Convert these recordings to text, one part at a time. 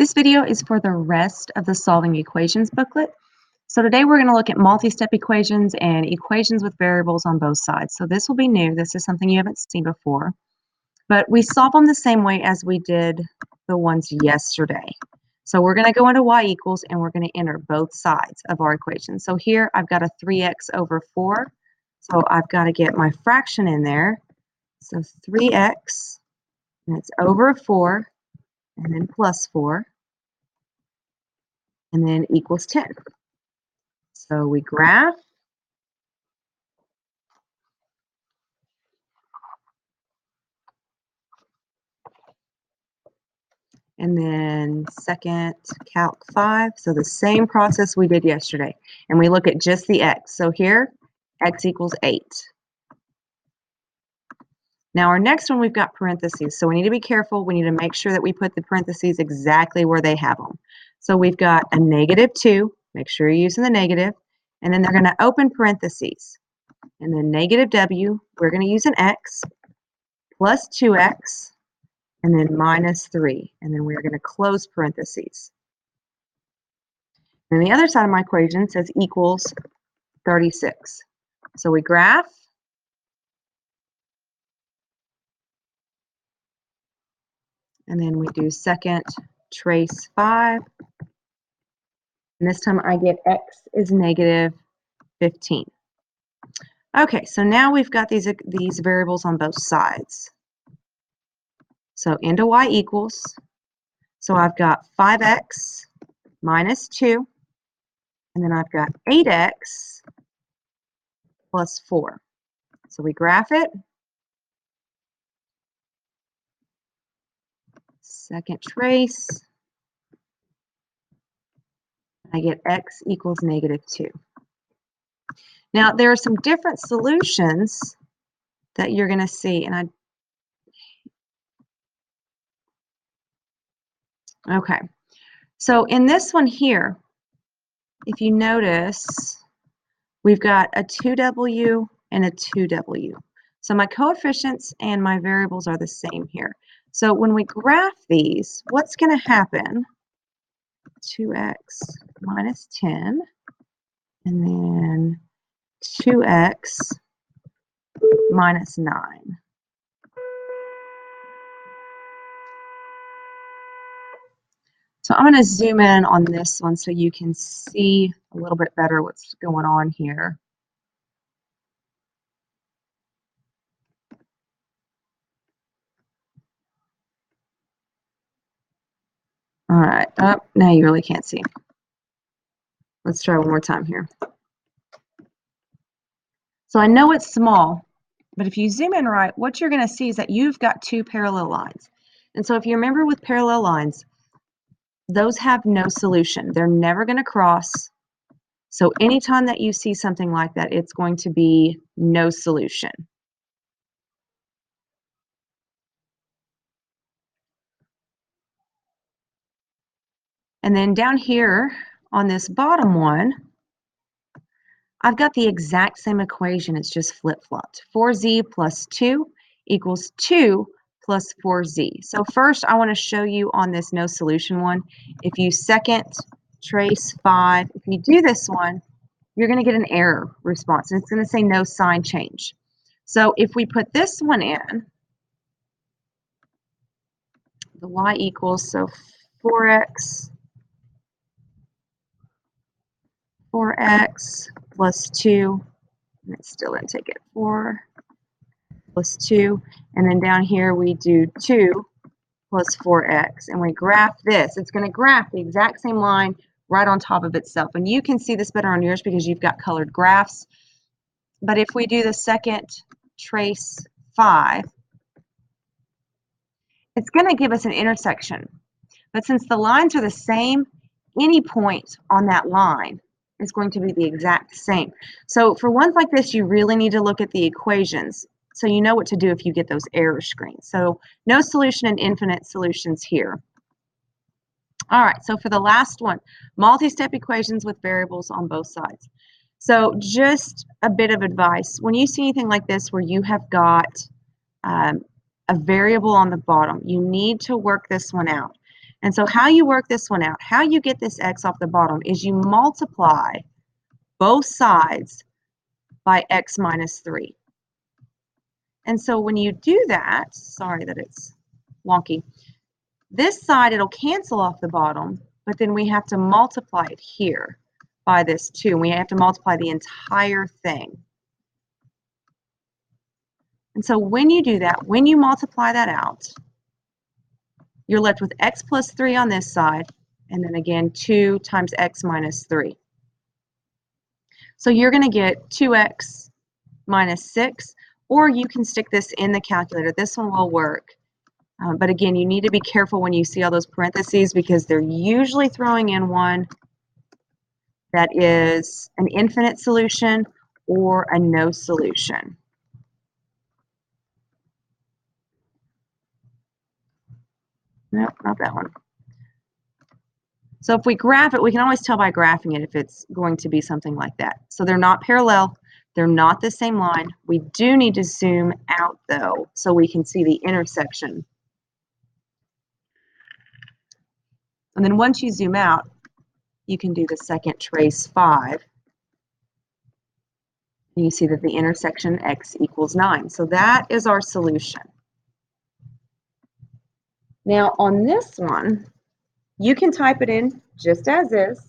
This video is for the rest of the Solving Equations booklet. So today we're going to look at multi-step equations and equations with variables on both sides. So this will be new. This is something you haven't seen before. But we solve them the same way as we did the ones yesterday. So we're going to go into y equals and we're going to enter both sides of our equation. So here I've got a 3x over 4. So I've got to get my fraction in there. So 3x, and it's over 4, and then plus 4, and then equals 10. So we graph, and then second calc 5. So the same process we did yesterday. And we look at just the x. So here, x equals 8. Now our next one, we've got parentheses. So we need to be careful. We need to make sure that we put the parentheses exactly where they have them. So we've got a -2. Make sure you're using the negative. And then they're going to open parentheses. And then -w, we're going to use an x, plus 2x, and then -3. And then we're going to close parentheses. And the other side of my equation says equals 36. So we graph. And then we do second trace 5. And this time I get x is -15. Okay, so now we've got these variables on both sides. So into y equals. So I've got 5x minus 2. And then I've got 8x plus 4. So we graph it. Second trace. I get x equals -2. Now, there are some different solutions that you're going to see. And okay. So in this one here, if you notice, we've got a 2w and a 2w. So my coefficients and my variables are the same here. So when we graph these, what's going to happen? 2x minus 10, and then 2x minus 9. So I'm going to zoom in on this one so you can see a little bit better what's going on here. All right, now you really can't see. Let's try one more time here. So I know it's small, but if you zoom in right, what you're going to see is that you've got two parallel lines. And so if you remember with parallel lines, those have no solution. They're never going to cross. So anytime that you see something like that, it's going to be no solution. And then down here on this bottom one, I've got the exact same equation. It's just flip-flopped. 4z plus 2 equals 2 plus 4z. So first, I want to show you on this no solution one. If you second trace 5, if you do this one, you're going to get an error response. And it's going to say no sign change. So if we put this one in, the y equals, so 4x plus 2, and it still didn't take it, 4 plus 2, and then down here we do 2 plus 4x, and we graph this. It's going to graph the exact same line right on top of itself, and you can see this better on yours because you've got colored graphs. But if we do the second trace 5, it's going to give us an intersection. But since the lines are the same, any point on that line is going to be the exact same. So for ones like this, you really need to look at the equations so you know what to do if you get those error screens. So no solution and infinite solutions here. All right, so for the last one, multi-step equations with variables on both sides. So just a bit of advice. When you see anything like this where you have got a variable on the bottom, you need to work this one out. And so how you work this one out, how you get this x off the bottom is you multiply both sides by x minus 3. And so when you do that, sorry that it's wonky, this side it'll cancel off the bottom, but then we have to multiply it here by this 2. And we have to multiply the entire thing. And so when you do that, when you multiply that out, you're left with x plus 3 on this side, and then again 2 times x minus 3. So you're going to get 2x minus 6, or you can stick this in the calculator. This one will work. But again, you need to be careful when you see all those parentheses because they're usually throwing in one that is an infinite solution or a no solution. Nope, not that one. So if we graph it, we can always tell by graphing it if it's going to be something like that. So they're not parallel. They're not the same line. We do need to zoom out, though, so we can see the intersection. And then once you zoom out, you can do the second trace 5. And you see that the intersection x equals 9. So that is our solution. Now on this one, you can type it in just as is,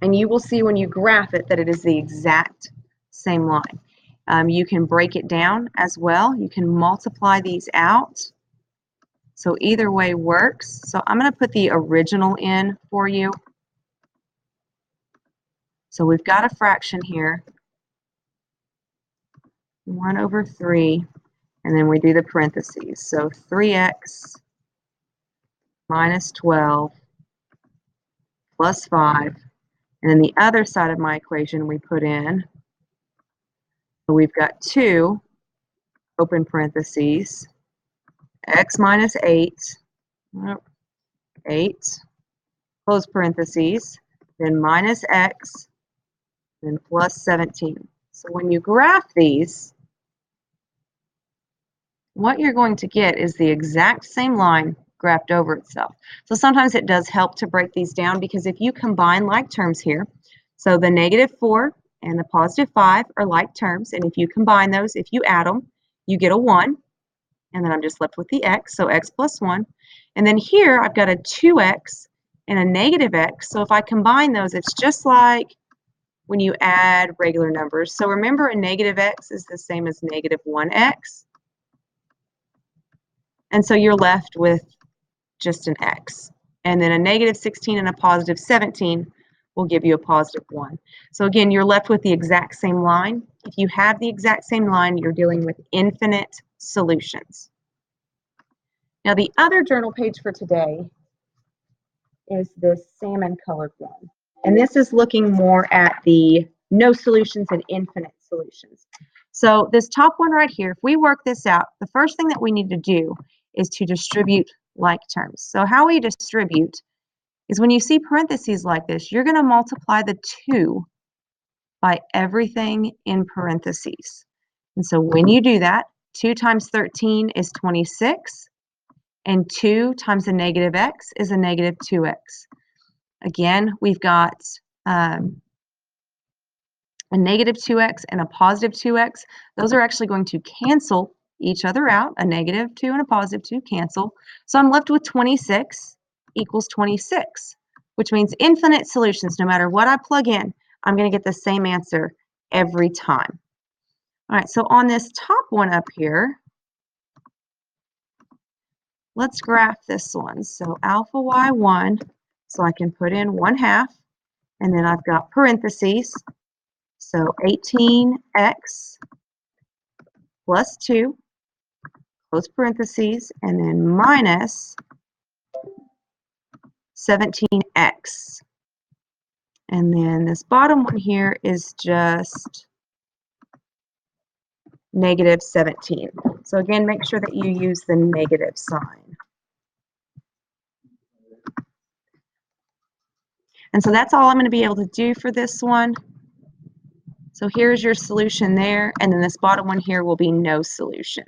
and you will see when you graph it that it is the exact same line. You can break it down as well. You can multiply these out. So either way works. So I'm going to put the original in for you. So we've got a fraction here, 1 over 3, and then we do the parentheses. So 3x minus 12 plus 5. And then the other side of my equation we put in, so we've got 2, open parentheses, x minus 8, 8, close parentheses, then minus x, then plus 17. So when you graph these, what you're going to get is the exact same line graphed over itself. So sometimes it does help to break these down because if you combine like terms here, so the -4 and the +5 are like terms, and if you combine those, if you add them, you get a 1, and then I'm just left with the x, so x plus 1. And then here I've got a 2x and a -x, so if I combine those, it's just like when you add regular numbers. So remember, a -x is the same as -1x. And so you're left with just an x. And then a -16 and a +17 will give you a +1. So again, you're left with the exact same line. If you have the exact same line, you're dealing with infinite solutions. Now the other journal page for today is this salmon colored one. And this is looking more at the no solutions and infinite solutions. So this top one right here, if we work this out, the first thing that we need to do is to distribute like terms. So how we distribute is when you see parentheses like this, you're going to multiply the 2 by everything in parentheses. And so when you do that, 2 times 13 is 26, and 2 times the -x is a -2x. Again, we've got a -2x and a +2x. Those are actually going to cancel each other out. A -2 and a +2 cancel. So I'm left with 26 equals 26, which means infinite solutions. No matter what I plug in, I'm going to get the same answer every time. All right, so on this top one up here, let's graph this one. So alpha y1, so I can put in 1/2, and then I've got parentheses. So 18x plus 2, close parentheses, and then minus 17x. And then this bottom one here is just -17. So again, make sure that you use the negative sign. And so that's all I'm going to be able to do for this one. So here's your solution there, and then this bottom one here will be no solution.